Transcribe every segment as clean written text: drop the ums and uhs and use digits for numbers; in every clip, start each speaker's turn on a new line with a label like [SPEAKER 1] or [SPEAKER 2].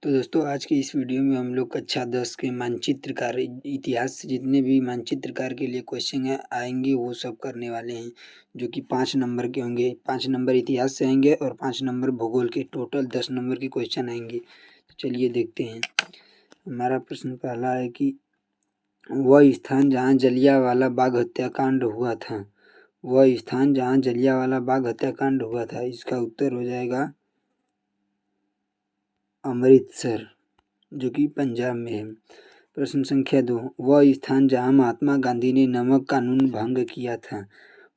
[SPEAKER 1] तो दोस्तों आज की इस वीडियो में हम लोग कक्षा 10 के मानचित्र कार्य इतिहास से जितने भी मानचित्र कार्य के लिए क्वेश्चन आएंगे वो सब करने वाले हैं, जो कि 5 नंबर के होंगे। 5 नंबर इतिहास से आएंगे और 5 नंबर भूगोल के, टोटल 10 नंबर के क्वेश्चन आएंगे। तो चलिए देखते हैं। हमारा प्रश्न पहला है कि वह स्थान जहाँ जलियांवाला बाग हत्याकांड हुआ था, वह स्थान जहाँ जलियांवाला बाग हत्याकांड हुआ था, इसका उत्तर हो जाएगा अमृतसर, जो कि पंजाब में है। प्रश्न संख्या 2, वह स्थान जहाँ महात्मा गांधी ने नमक कानून भंग किया था,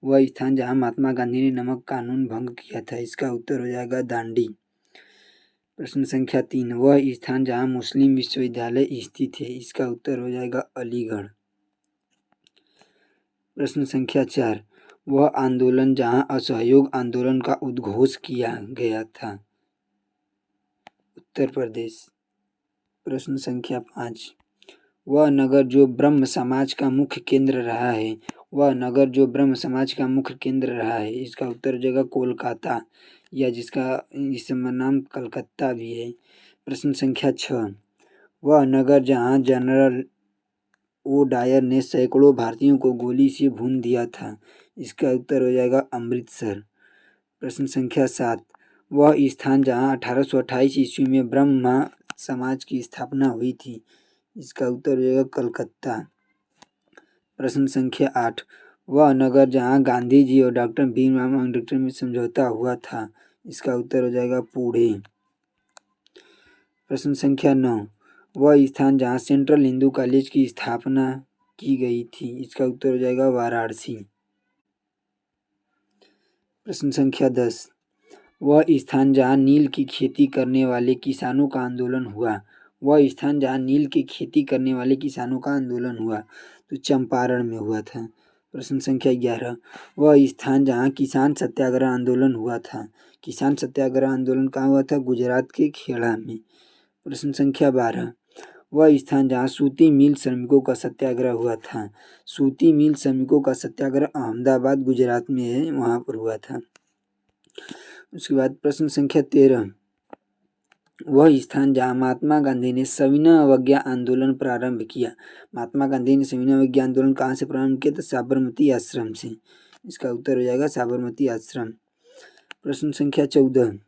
[SPEAKER 1] वह स्थान जहाँ महात्मा गांधी ने नमक कानून भंग किया था, इसका उत्तर हो जाएगा दांडी। प्रश्न संख्या 3, वह स्थान जहाँ मुस्लिम विश्वविद्यालय स्थित है, इसका उत्तर हो जाएगा अलीगढ़। प्रश्न संख्या 4, वह आंदोलन जहाँ असहयोग आंदोलन का उद्घोष किया गया था, उत्तर प्रदेश। प्रश्न संख्या 5, वह नगर जो ब्रह्म समाज का मुख्य केंद्र रहा है, वह नगर जो ब्रह्म समाज का मुख्य केंद्र रहा है, इसका उत्तर हो जाएगा कोलकाता, या जिसका इस समय नाम कलकत्ता भी है। प्रश्न संख्या 6, वह नगर जहां जनरल ओ डायर ने सैकड़ों भारतीयों को गोली से भून दिया था, इसका उत्तर हो जाएगा अमृतसर। प्रश्न संख्या 7, वह स्थान जहां 1828 ईस्वी में ब्रह्म समाज की स्थापना हुई थी, इसका उत्तर हो जाएगा कलकत्ता। प्रश्न संख्या 8, वह नगर जहां गांधी जी और डॉक्टर भीमराव अम्बेडकर में समझौता हुआ था, इसका उत्तर हो जाएगा पुणे। प्रश्न संख्या 9, वह स्थान जहां सेंट्रल हिंदू कॉलेज की स्थापना की गई थी, इसका उत्तर हो जाएगा वाराणसी। प्रश्न संख्या 10, वह स्थान जहां नील की खेती करने वाले किसानों का आंदोलन हुआ, वह स्थान जहां नील की खेती करने वाले किसानों का आंदोलन हुआ, तो चंपारण में हुआ था। प्रश्न संख्या 11, वह स्थान जहां किसान सत्याग्रह आंदोलन हुआ था, किसान सत्याग्रह आंदोलन कहाँ हुआ था, गुजरात के खेड़ा में। प्रश्न संख्या 12, वह स्थान जहां सूती मिल श्रमिकों का सत्याग्रह हुआ था, सूती मिल श्रमिकों का सत्याग्रह अहमदाबाद गुजरात में है, वहां पर हुआ था। उसके बाद प्रश्न संख्या 13, वह स्थान जहां महात्मा गांधी ने सविनय अवज्ञा आंदोलन प्रारंभ किया, महात्मा गांधी ने सविनय अवज्ञा आंदोलन कहाँ से प्रारंभ किया, तो साबरमती आश्रम से, इसका उत्तर हो जाएगा साबरमती आश्रम। प्रश्न संख्या 14,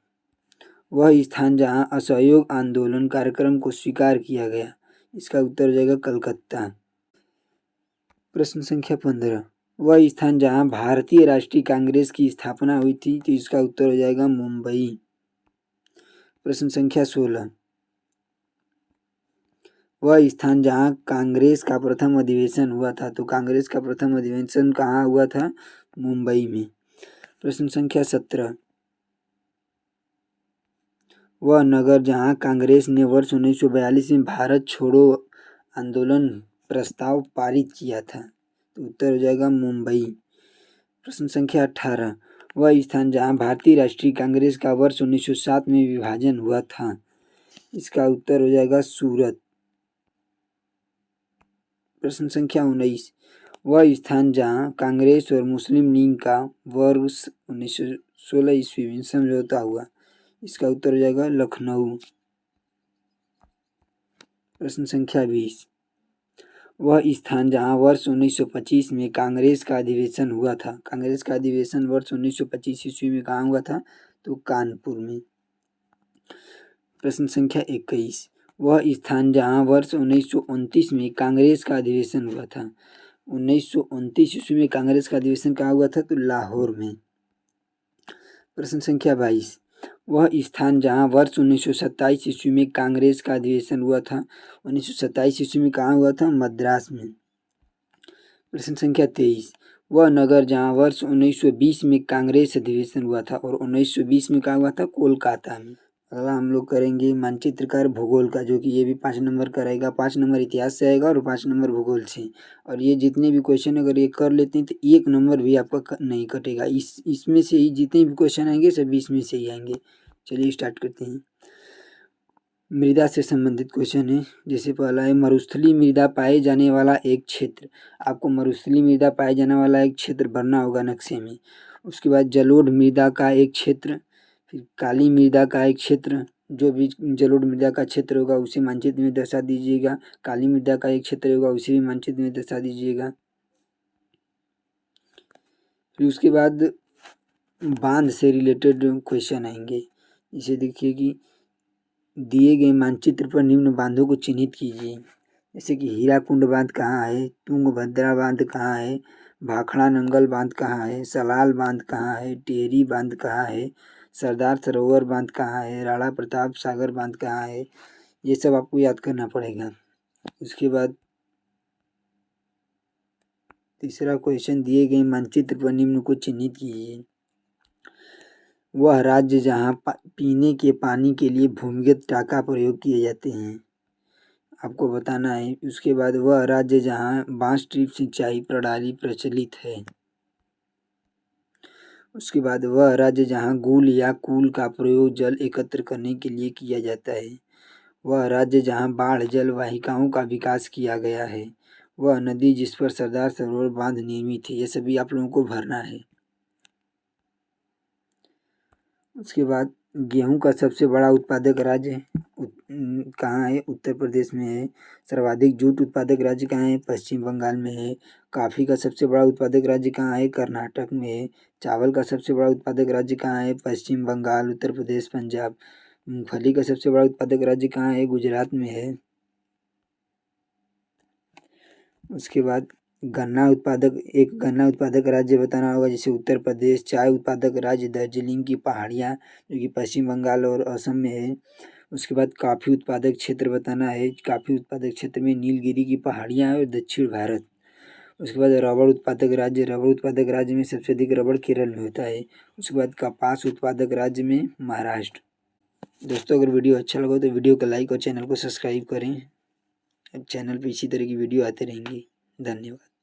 [SPEAKER 1] वह स्थान जहां असहयोग आंदोलन कार्यक्रम को स्वीकार किया गया, इसका उत्तर हो जाएगा कलकत्ता। प्रश्न संख्या 15, वह स्थान जहां भारतीय राष्ट्रीय कांग्रेस की स्थापना हुई थी, तो इसका उत्तर हो जाएगा मुंबई। प्रश्न संख्या 16, वह स्थान जहां कांग्रेस का प्रथम अधिवेशन हुआ था, तो कांग्रेस का प्रथम अधिवेशन कहाँ हुआ था, मुंबई में। प्रश्न संख्या 17, वह नगर जहां कांग्रेस ने वर्ष 1942 में भारत छोड़ो आंदोलन प्रस्ताव पारित किया था, तो उत्तर हो जाएगा मुंबई। प्रश्न संख्या 18, वह स्थान जहां भारतीय राष्ट्रीय कांग्रेस का वर्ष 1907 में विभाजन हुआ था, इसका उत्तर हो जाएगा सूरत। प्रश्न संख्या 19, वह स्थान जहां कांग्रेस और मुस्लिम लीग का वर्ष 1916 ईस्वी में समझौता हुआ, इसका उत्तर हो जाएगा लखनऊ। प्रश्न संख्या 20, वह स्थान जहां वर्ष 1925 में कांग्रेस का अधिवेशन हुआ था, कांग्रेस का अधिवेशन वर्ष 1925 ईस्वी में कहाँ हुआ था, तो कानपुर में। प्रश्न संख्या 21, वह स्थान जहां वर्ष 1929 में कांग्रेस का अधिवेशन हुआ था, 1929 ईस्वी में कांग्रेस का अधिवेशन कहाँ हुआ था, तो लाहौर में। प्रश्न संख्या 22, वह स्थान जहां वर्ष 1927 ईस्वी में कांग्रेस का अधिवेशन हुआ था, 1927 ईस्वी में कहाँ हुआ था, मद्रास में। प्रश्न संख्या 23, वह नगर जहां वर्ष 1920 में कांग्रेस अधिवेशन हुआ था और 1920 में कहाँ हुआ था, कोलकाता में। अगला हम लोग करेंगे मानचित्रकार भूगोल का, जो कि ये भी 5 नंबर का रहेगा। 5 नंबर इतिहास से आएगा और 5 नंबर भूगोल से। और ये जितने भी क्वेश्चन अगर ये कर लेते हैं तो 1 नंबर भी आपका नहीं कटेगा। इसमें से ही जितने भी क्वेश्चन आएंगे सभी इसमें से ही आएंगे। चलिए स्टार्ट करते हैं। मृदा से संबंधित क्वेश्चन है। जैसे पहला है, मरुस्थलीय मृदा पाए जाने वाला एक क्षेत्र। आपको मरुस्थलीय मृदा पाए जाने वाला एक क्षेत्र भरना होगा नक्शे में। उसके बाद जलोढ़ मृदा का एक क्षेत्र, फिर काली मृदा का एक क्षेत्र, जो भी जलोढ़ मृदा का क्षेत्र होगा उसे मानचित्र में दर्शा दीजिएगा। काली मृदा का एक क्षेत्र होगा उसे भी मानचित्र में दर्शा दीजिएगा। फिर उसके बाद बांध से रिलेटेड क्वेश्चन आएंगे। इसे देखिए कि दिए गए मानचित्र पर निम्न बांधों को चिन्हित कीजिए। जैसे कि हीराकुंड बांध कहाँ है, तुंगभद्रा बांध कहाँ है, भाखड़ा नंगल बांध कहाँ है, सलाल बांध कहाँ है, टिहरी बांध कहाँ है, सरदार सरोवर बांध कहाँ है, राणा प्रताप सागर बांध कहाँ है। ये सब आपको याद करना पड़ेगा। उसके बाद तीसरा क्वेश्चन, दिए गए मानचित्र पर निम्न को चिन्हित कीजिए। वह राज्य जहाँ पीने के पानी के लिए भूमिगत टाका प्रयोग किए जाते हैं, आपको बताना है। उसके बाद वह राज्य जहाँ बांस ड्रिप सिंचाई प्रणाली प्रचलित है। उसके बाद वह राज्य जहाँ गूल या कूल का प्रयोग जल एकत्र करने के लिए किया जाता है। वह राज्य जहाँ बाढ़ जल वाहिकाओं का विकास किया गया है। वह नदी जिस पर सरदार सरोवर बांध निर्मित है। ये सभी आप लोगों को भरना है। उसके बाद गेहूं का सबसे बड़ा उत्पादक राज्य कहाँ है, उत्तर प्रदेश में है। सर्वाधिक जूट उत्पादक राज्य कहाँ है, पश्चिम बंगाल में है। कॉफ़ी का सबसे बड़ा उत्पादक राज्य कहाँ है, कर्नाटक में है। चावल का सबसे बड़ा उत्पादक राज्य कहाँ है, पश्चिम बंगाल, उत्तर प्रदेश, पंजाब। मूंगफली का सबसे बड़ा उत्पादक राज्य कहाँ है, गुजरात में है। उसके बाद गन्ना उत्पादक राज्य बताना होगा, जैसे उत्तर प्रदेश। चाय उत्पादक राज्य दार्जिलिंग की पहाड़ियाँ जो कि पश्चिम बंगाल और असम में है। उसके बाद कॉफ़ी उत्पादक क्षेत्र बताना है। कॉफ़ी उत्पादक क्षेत्र में नीलगिरी की पहाड़ियाँ और दक्षिण भारत। उसके बाद रबड़ उत्पादक राज्य में सबसे अधिक रबड़ केरल में होता है। उसके बाद कपास उत्पादक राज्य में महाराष्ट्र। दोस्तों, अगर वीडियो अच्छा लगा तो वीडियो को लाइक और चैनल को सब्सक्राइब करें। चैनल पे इसी तरह की वीडियो आते रहेंगी। धन्यवाद।